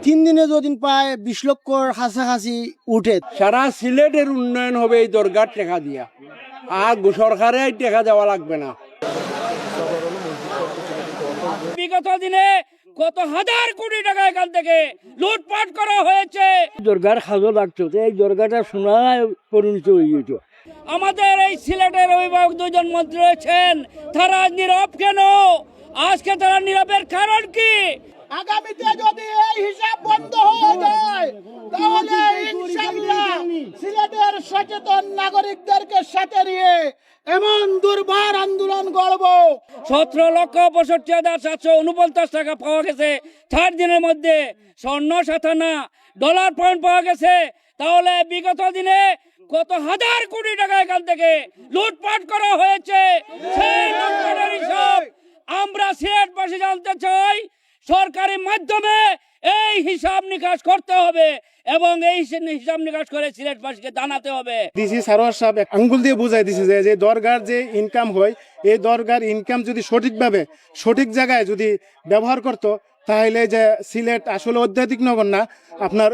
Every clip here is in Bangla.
3 দিনে যদিন পায় 20 লক্ষর কাছাকাছি উঠে। সারা সিলেটের উন্নয়ন হবে এই দরগার টাকা দিয়া, আর সরকারে টাকা দেওয়া লাগবে না। বিগত দিনে কত হাজার কোটি টাকা এখান থেকে লুটপাট করা হয়েছে। দরগার খাজো লাগতো, এই দরগাটা শোনায় পরিণত হয়ে যেত। আমাদের এই সিলেটের অভিভাবক দুজন মন্ত্রী রয়েছেন, তারা নীরব কেন? আজকে তারা নীরবের কারণ কি? আগামীতে যদি এই হিসাব বন্ধ হয়ে যায় তাহলে ইনশাআল্লাহ সিলেটের সচেতন নাগরিকদেরকে সাথে নিয়ে এমন দুর্বার আন্দোলন করব। 17,65,749 টাকা পাওয়া গেছে 4 দিনের মধ্যে। স্বর্ণ 57 ডলার পয়েন্ট পাওয়া গেছে। তাহলে বিগত দিনে কত হাজার কোটি টাকা এখান থেকে লুটপাট করা হয়েছে, সেই লুটপাটের হিসাব আমরা সিলেটবাসী জানতে চাই। সরকারি মাধ্যমে এই হিসাব নিকাশ করতে হবে এবং এই হিসাব নিকাশ করে সিলেটবাসীকে জানাতে হবে। ডিসি সারোয়ার সাহেব আঙ্গুল দিয়ে বুঝাই দিছে যে দরগার যে ইনকাম হয়, এই দরগার ইনকাম যদি সঠিকভাবে সঠিক জায়গায় যদি ব্যবহার করত, তাহলে যে সিলেট আসলে অত্যাধিক নগর না, আপনার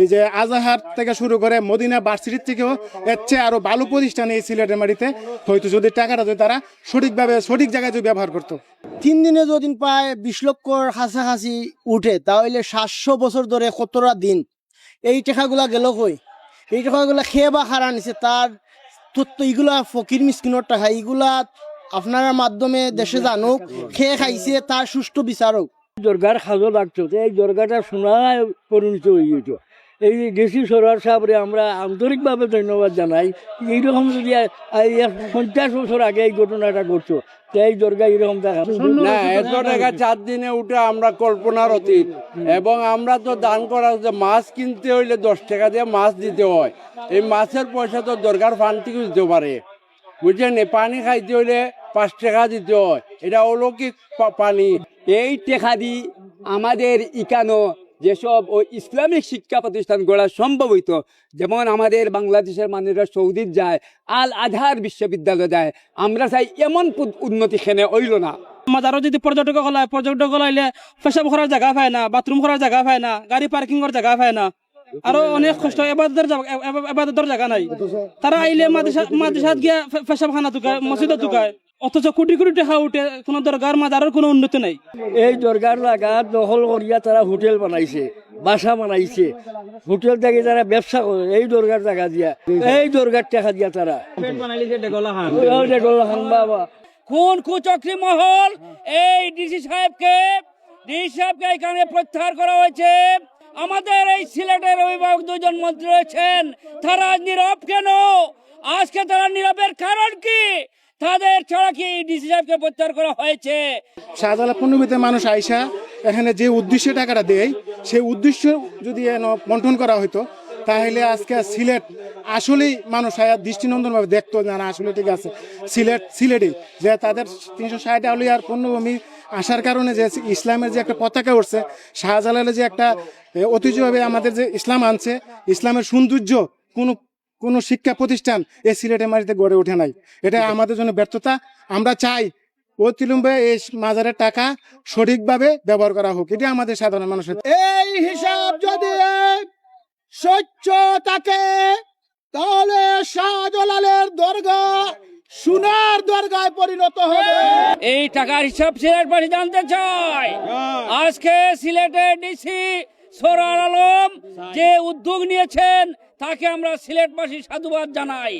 এই যে আজাহার থেকে শুরু করে মদিনা ভার্সিটির থেকেও এর চেয়ে আরো ভালো প্রতিষ্ঠান এই সিলেটের মাটিতে হয়তো, যদি টাকাটা যদি তারা সঠিকভাবে সঠিক জায়গায় যদি ব্যবহার করতো। 3 দিনে যদিন পায় 20 লক্ষর কাছাকাছি উঠে, তাহলে 700 বছর ধরে কতটা দিন এই টাকাগুলা গেল কই? এই টাকাগুলা খেয়ে বা হারা নিছে তার তথ্য, এগুলা ফকির মিসকিনের টাকা, এগুলা আপনার মাধ্যমে দেশে জানুক, খেয়ে খাইছে তার সুষ্ঠু বিচারক। দরগার খাজো লাগতো, এই দরগাটা শোনায় পরিণত হয়ে যেত। এই ডিসি সরোয়ার সাহেবরে আমরা আন্তরিকভাবে ধন্যবাদ জানাই। এইরকম যদি 50 বছর আগে এই ঘটনাটা ঘটতো, এই দরগা এরকম দেখা না, এত টাকা 4 দিনে উঠে আমরা কল্পনার অতীত। এবং আমরা তো দান করা যে মাছ কিনতে হইলে 10 টাকা দিয়ে মাছ দিতে হয়, এই মাছের পয়সা তো দরকার ফান্ড থেকে দিতে পারে, বুঝছেন? পানি খাইতে হইলে 5 টাকা দিতে হয়, এটা অলৌকিক পানি। এই টেকা দি আমাদের ইকানো যেসব ওই ইসলামিক শিক্ষা প্রতিষ্ঠান গড়া সম্ভব হইতো, যেমন আমাদের বাংলাদেশের মানুষরা সৌদি যায়, আল আজহার বিশ্ববিদ্যালয় যায়, আমরা চাই এমন উন্নতি খেনে হইল না। মাজারও যদি পর্যটক হলাইলে পেশাব করার জায়গা পায় না, বাথরুম করার জায়গা পায় না, গাড়ি পার্কিং করার জায়গা পায় না, আরো অনেক কষ্ট, এবাদতের জায়গা নাই। তারা আইলে মাদ্রাসাত গিয়া পেশাব খানা ঢুকায়, মসজিদে ঢুকায়, অথচ কোটি কোটি টাকা উঠে কোনো দরগার মাজারের কোনো উন্নতি নাই। এই দরগার লাগা দখল করিয়া তারা হোটেল বানাইছে, বাসা বানাইছে, হোটেল থেকে তারা ব্যবসা করে এই দরগার টাকা দিয়া, এই দরগার টাকা দিয়া তারা ডেগলা খান বাবা। কোন কুচক্রী মহল এই ডিসি সাহেবকে এখানে প্রত্যাহার করা হয়েছে? আমাদের এই সিলেটের অভিভাবক দুজন মন্ত্রী রয়েছেন, তারা নীরব কেন? আজকে তারা নীরবের কারণ কি? তাদের ছাড়া কি ডিসি সাহেবকে প্রত্যাহার করা হয়েছে? শাহজালাল পণ্যবিতে মানুষ আইসা এখানে যে উদ্দেশ্যে টাকাটা দেয়, সেই উদ্দেশ্য যদি বন্টন করা হতো, তাহলে আজকে সিলেট আসলেই মানুষ দৃষ্টিনন্দনভাবে দেখতো, না আসলে ঠিক আছে সিলেটে যে তাদের 360 আউলিয়ার পণ্যভূমি আসার কারণে যে ইসলামের যে একটা পতাকা উঠছে, শাহজালালের যে একটা ঐতিহ্যভাবে আমাদের যে ইসলাম আনছে, ইসলামের সৌন্দর্য কোনো শিক্ষা প্রতিষ্ঠান এই সিলেটের মাটিতে গড়ে ওঠে নাই। এটা আমাদের জন্য ব্যর্থতা। আমরা চাই অতিবিলম্বে এই মাজারের টাকা সঠিকভাবে ব্যবহার করা হোক, এটা আমাদের সাধারণ মানুষের। এই হিসাব যদি স্বচ্ছ থাকে তাহলে শাহজালালের দরগা সোনার দরগায় পরিণত হবে। এই টাকার হিসাব সিলেটবাসী জানতে চায়। আজকে সিলেটের ডিসি সরোয়ার আলম যে উদ্যোগ নিয়েছেন, তাকে আমরা সিলেটবাসী সাধুবাদ জানাই।